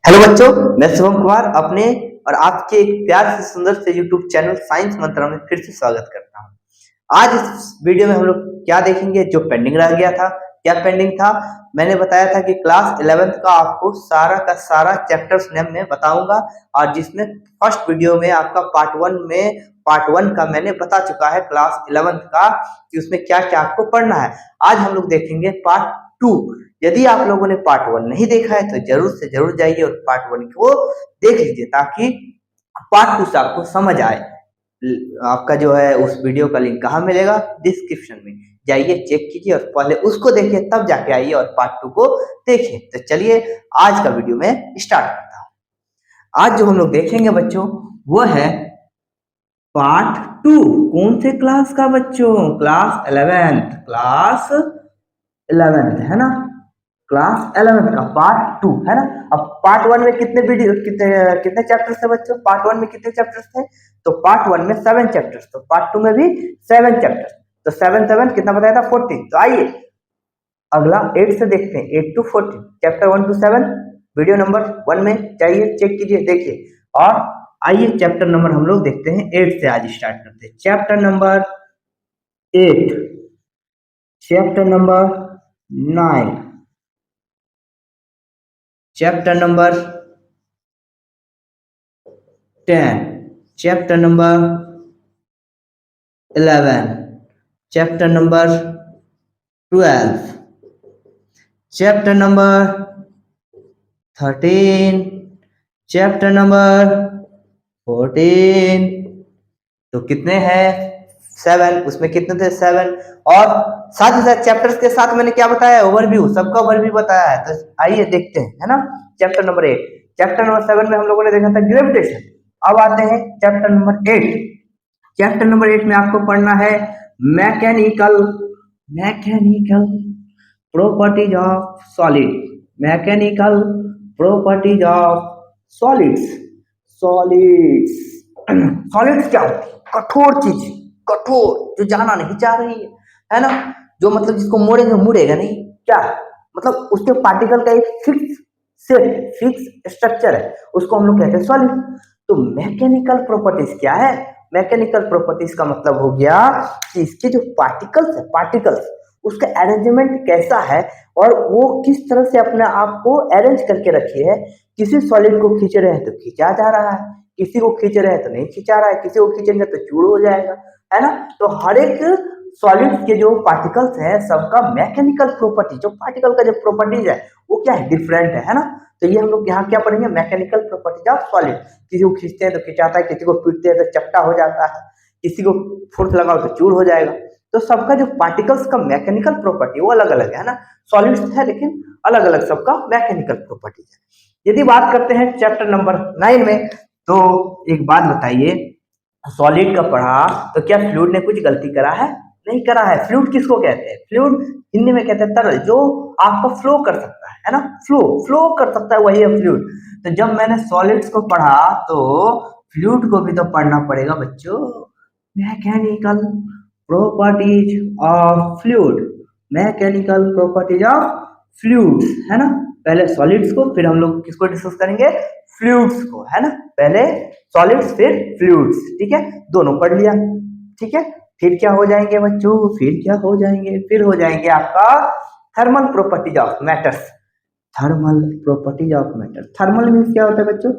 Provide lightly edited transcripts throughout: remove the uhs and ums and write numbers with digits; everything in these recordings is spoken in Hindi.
हेलो बच्चों, मैं शुभम कुमार अपने और आपके एक प्यार से सुंदर से यूट्यूब चैनल साइंस मंत्रा में फिर से स्वागत करता हूं। आज इस वीडियो में हम लोग क्या देखेंगे जो पेंडिंग रह गया था। क्या पेंडिंग था? मैंने बताया था कि क्लास 11th का आपको सारा का सारा चैप्टर्स नेम में बताऊंगा, और जिसमें फर्स्ट वीडियो में आपका पार्ट वन का मैंने बता चुका है क्लास 11th का कि उसमें क्या क्या आपको पढ़ना है। आज हम लोग देखेंगे पार्ट 2। यदि आप लोगों ने पार्ट 1 नहीं देखा है तो जरूर से जरूर जाइए और पार्ट 1 को देख लीजिए, ताकि पार्ट 2 से आपको समझ आए। आपका जो है उस वीडियो का लिंक कहाँ मिलेगा? डिस्क्रिप्शन में जाइए, चेक कीजिए और पहले उसको देखिए, तब जाके आइए और पार्ट 2 को देखिए। तो चलिए आज का वीडियो में स्टार्ट करता हूँ। आज जो हम लोग देखेंगे बच्चों वो है पार्ट 2। कौन से क्लास का बच्चों? Class 11th। क्लास 11th है ना, क्लास 11th का पार्ट 2 है ना। अब पार्ट 1 में कितने वीडियो कितने कितने चैप्टर्स थे बच्चों? पार्ट 1 में कितने चैप्टर्स थे? तो पार्ट 1 में 7 चैप्टर्स, तो पार्ट 2 में भी 7 चैप्टर्स। तो 7 7 कितना बताया था? 14। तो आइए अगला 8 से देखते हैं, 8 to 14, chapter 1 to 7 video number 1 में जाइए, चेक कीजिए, देखिए। और आइए चैप्टर नंबर हम लोग देखते हैं 8 से आज स्टार्ट करते हैं। Chapter number 8, chapter number 9, chapter number 10, chapter number 11, chapter number 12, chapter number 13, chapter number 14। तो कितने हैं? 7। उसमें कितने थे? 7। और साथ ही साथ चैप्टर्स के साथ मैंने क्या बताया? ओवरव्यू, सबका ओवरव्यू बताया है। तो आइए देखते हैं, है ना। चैप्टर नंबर 8, चैप्टर नंबर 7 में हम लोगों ने देखा था ग्रेविटेशन। अब आते हैं चैप्टर नंबर 8। चैप्टर नंबर 8 में आपको पढ़ना है mechanical mechanical properties of solid. Mechanical properties of solids. Solids solids क्या होती है? कठोर चीज, कठोर, जो जाना नहीं चाह रही है ना, जो मतलब जिसको मोड़ेंगे मुड़ेगा नहीं। क्या मतलब? उसके पार्टिकल का एक फिक्स सेट, फिक्स स्ट्रक्चर है, उसको हम लोग कहते हैं सॉलिड। तो मैकेनिकल प्रॉपर्टीज क्या है? मैकेनिकल प्रॉपर्टीज का मतलब हो गया कि इसके जो पार्टिकल्स है, पार्टिकल्स उसका अरेंजमेंट कैसा है, और वो किस तरह से अपने आप को अरेंज करके रखी है। किसी सॉलिड को खींच रहे हैं तो खींचा जा रहा है, किसी को खींच रहे हैं तो नहीं खींचा रहा है, किसी को खींचेंगे तो चूड़ हो जाएगा, है ना। तो हर एक सॉलिड्स के जो पार्टिकल्स हैं सबका मैकेनिकल प्रॉपर्टी, जो पार्टिकल का जो प्रॉपर्टीज है वो क्या है? डिफरेंट है ना। तो ये हम लोग यहाँ क्या पढ़ेंगे? Mechanical properties of solid. किसी को खींचते हैं तो खिंचाता है, किसी को पीटते हैं तो चपटा हो जाता है, किसी को फोर्स लगाओ तो चूर हो जाएगा। तो सबका जो पार्टिकल्स का मैकेनिकल प्रॉपर्टी वो अलग अलग है ना। सॉलिड्स है लेकिन अलग अलग सबका मैकेनिकल प्रॉपर्टीज है। यदि बात करते हैं चैप्टर नंबर 9 में, तो एक बात बताइए, सॉलिड का पढ़ा तो क्या फ्लूइड ने कुछ गलती करा है? नहीं करा है। फ्लूइड किसको कहते हैं? फ्लूइड हिंदी में कहते हैं तरल, जो आपका फ्लो कर सकता है ना, फ्लो फ्लो कर सकता है, वही है फ्लूइड। तो जब मैंने सॉलिड्स को पढ़ा तो फ्लूइड को भी तो पढ़ना पड़ेगा बच्चों। Mechanical properties of fluid, mechanical properties of fluids, है ना। पहले सॉलिड्स को, फिर हम लोग किसको डिस्कस करेंगे? फ्लूइड्स को, है ना। पहले सॉलिड्स फिर फ्लूइड्स, ठीक है, दोनों पढ़ लिया, ठीक है। फिर क्या हो जाएंगे बच्चों? फिर क्या हो जाएंगे? फिर हो जाएंगे आपका thermal properties of matters. Thermal properties of matter. Thermal means क्या होता है बच्चों?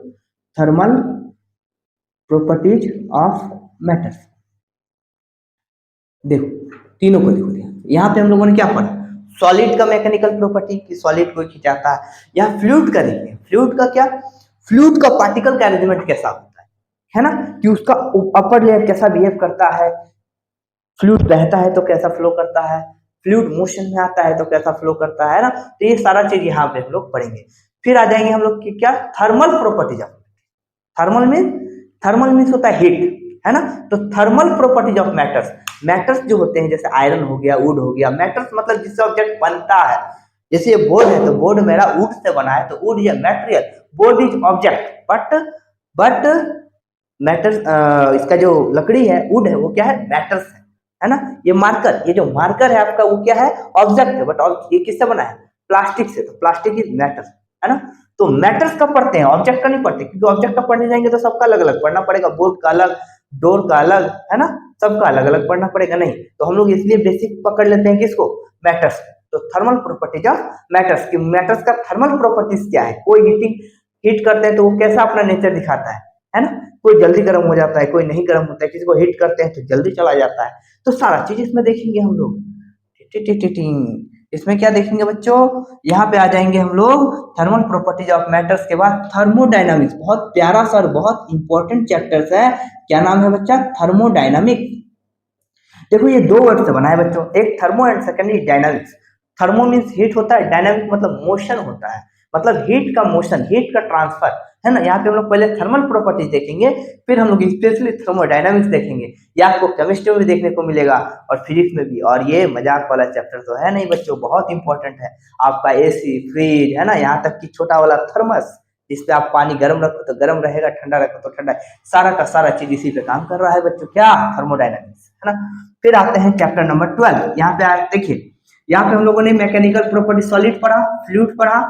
Thermal properties of matters. देखो तीनों को देखो, यहाँ पे हम लोगों ने क्या पढ़ा? सॉलिड का मैकेनिकल प्रॉपर्टी कि सॉलिड को खिंचाता है। यहाँ फ्लूइड का देखिए, फ्लूइड का क्या? फ्लूइड का पार्टिकल का अरेंजमेंट कैसा होता है ना, कि उसका अपर लेयर कैसा बिहेव करता है, फ्लूइड बहता है तो कैसा फ्लो करता है, फ्लूइड मोशन में आता है तो कैसा फ्लो करता है ना। तो ये सारा चीज यहाँ पे हम लोग पढ़ेंगे। फिर आ जाएंगे हम लोग की क्या? Thermal properties of. Thermal mean, thermal means होता है हीट, है ना। तो thermal properties of matters, matters जो होते हैं जैसे आयरन हो गया, वुड हो गया, मैटर्स मतलब जिससे ऑब्जेक्ट बनता है। जैसे ये बोर्ड है तो बोर्ड मेरा वुड से बना है, तो would is material, board is object, but matters, इसका जो लकड़ी है, वुड है, वो क्या है? मैटर्स है ना। ये मार्कर, ये जो मार्कर है आपका वो क्या है? ऑब्जेक्ट है, बट ये किससे बना है? प्लास्टिक से, तो प्लास्टिक इज मैटर, है ना। तो मैटर्स का पढ़ते हैं, ऑब्जेक्ट का नहीं पढ़ते, क्योंकि ऑब्जेक्ट का पढ़ने जाएंगे तो सबका अलग अलग पढ़ना पड़ेगा, बोर्ड का अलग, डोर का अलग, है ना, सबका अलग अलग पढ़ना पड़ेगा। नहीं तो हम लोग इसलिए बेसिक पकड़ लेते हैं किसको, मैटर्स। तो थर्मल प्रॉपर्टीज ऑफ मैटर्स, कि मैटर्स का थर्मल प्रॉपर्टीज क्या है, कोई हीट करते हैं तो वो कैसा अपना नेचर दिखाता है ना, कोई जल्दी गर्म हो जाता है, कोई नहीं गर्म होता है, किसी को हीट करते हैं तो जल्दी चला जाता है। तो सारा चीज इसमें देखेंगे हम लोग। इसमें क्या देखेंगे बच्चों, यहाँ पे आ जाएंगे हम लोग थर्मल प्रॉपर्टीज ऑफ मैटर्स के बाद थर्मोडायनामिक्स, बहुत प्यारा सा और बहुत इंपॉर्टेंट चैप्टर्स है। क्या नाम है बच्चा, थर्मोडायनामिक्स। देखो ये दो वर्ड से बना है बच्चों, एक thermo and second is dynamics. Thermo means heat होता है, डायनामिक मतलब मोशन होता है, मतलब हीट का मोशन, हीट का ट्रांसफर, है ना। यहाँ पे हम लोग पहले थर्मल प्रॉपर्टीज देखेंगे, फिर हम लोग स्पेशली थर्मोडायनामिक्स देखेंगे। ये आपको केमिस्ट्री में भी देखने को मिलेगा और फिजिक्स में भी। और ये मजाक वाला चैप्टर तो है नहीं बच्चों, बहुत इंपॉर्टेंट है। आपका एसी, फ्रिज, है ना, यहाँ तक कि छोटा वाला थर्मस, इस पे आप पानी गर्म रखो तो गर्म रहेगा, ठंडा रखो तो ठंडा, सारा का सारा चीज इसी पे काम कर रहा है बच्चों, क्या, थर्मोडायनामिक्स, है ना। फिर आते हैं चैप्टर नंबर 12। यहाँ पे देखिए, यहाँ पे हम लोगों ने मैकेनिकल प्रॉपर्टी सॉलिड पढ़ा, फ्लूइड पढ़ा,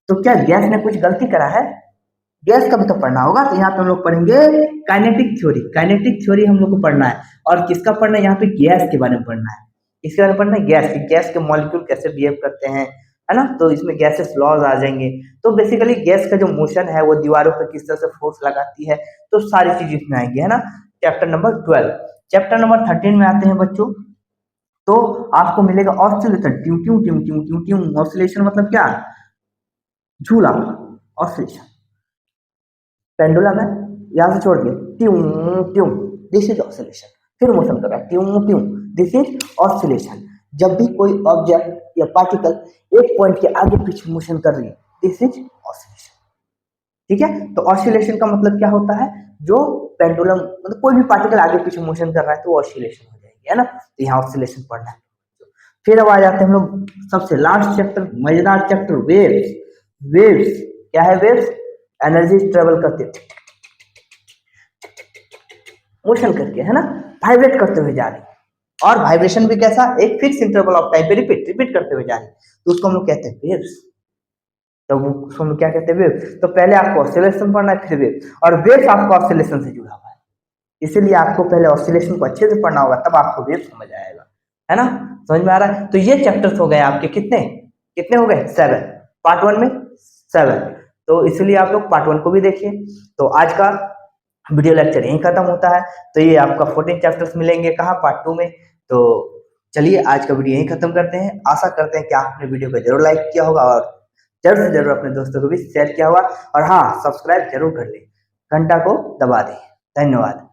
तो क्या गैस ने कुछ गलती करा है, गैस का भी तो पढ़ना होगा। तो यहाँ पे हम लोग पढ़ेंगे काइनेटिक थ्योरी, काइनेटिक थ्योरी हम लोग को पढ़ना है। और किसका पढ़ना है, यहाँ पे गैस के बारे में पढ़ना है, इसके बारे में पढ़ना है, गैस के मॉलिक्यूल कैसे बिहेव करते हैं, है ना। तो इसमें गैसेस लॉज आ जाएंगे। तो बेसिकली गैस का जो मोशन है वो दीवारों पर किस तरह से फोर्स लगाती है, तो सारी चीज इसमें आएंगी, है ना। Chapter number 12। चैप्टर नंबर 13 में आते हैं बच्चों, तो आपको मिलेगा ऑसिलेशन, ट्यू ट्यू ट्यू ट्यू ट्यू ट्यू। ऑसिलेशन मतलब क्या, झूला, ऑसिलेशन। पेंडुलम है, यहाँ से छोड़ के ट्यू ट्यू, दिस इज ऑसिलेशन। फिर मोशन कर रहा है, ट्यू ट्यू, दिस इज ऑसिलेशन। जब भी कोई ऑब्जेक्ट या पार्टिकल एक पॉइंट के आगे पीछे मोशन कर रही है, दिस इज ऑसिलेशन। ठीक है, तो ऑसिलेशन का मतलब क्या होता है, जो पेंडुलम मतलब कोई भी पार्टिकल आगे पीछे मोशन कर रहा है तो वो ऑसिलेशन हो जाएगी, है ना। तो यहाँ ऑसिलेशन पढ़ना है। फिर अब आ जाते हैं हम लोग सबसे लास्ट चैप्टर, मजेदार चैप्टर, वेव्स। वेव्स क्या है, वेव्स एनर्जी ट्रेवल करते मोशन करके, है ना, वाइब्रेट करते हुए जा रही, और वाइब्रेशन भी कैसा, एक फिक्स इंटरवल ऑफ टाइम पे रिपीट रिपीट करते हुए जा रही, तो उसको हम लोग कहते हैं वेव्स। तो उसको हम लोग क्या कहते हैं, वेव्स। तो पहले आपको ऑसिलेशन पढ़ना है, फिर वेव्स, और वेव्स आपको ऑसिलेशन से जुड़ा हुआ है, इसीलिए आपको पहले ऑसिलेशन को अच्छे से पढ़ना होगा, तब आपको वेव समझ आएगा, है ना। समझ में आ रहा है। तो ये चैप्टर्स हो गए आपके, कितने कितने हो गए, 7, पार्ट 1 में 7। तो इसलिए आप लोग पार्ट 1 को भी देखिए। तो आज का वीडियो लेक्चर यहीं खत्म होता है। तो ये आपका 14 चैप्टर्स मिलेंगे कहाँ, पार्ट 2 में। तो चलिए आज का वीडियो यहीं खत्म करते हैं। आशा करते हैं कि आपने वीडियो को जरूर लाइक किया होगा और जरूर से जरूर अपने दोस्तों को भी शेयर किया होगा, और हाँ, सब्सक्राइब जरूर कर लें, घंटा को दबा दें। धन्यवाद।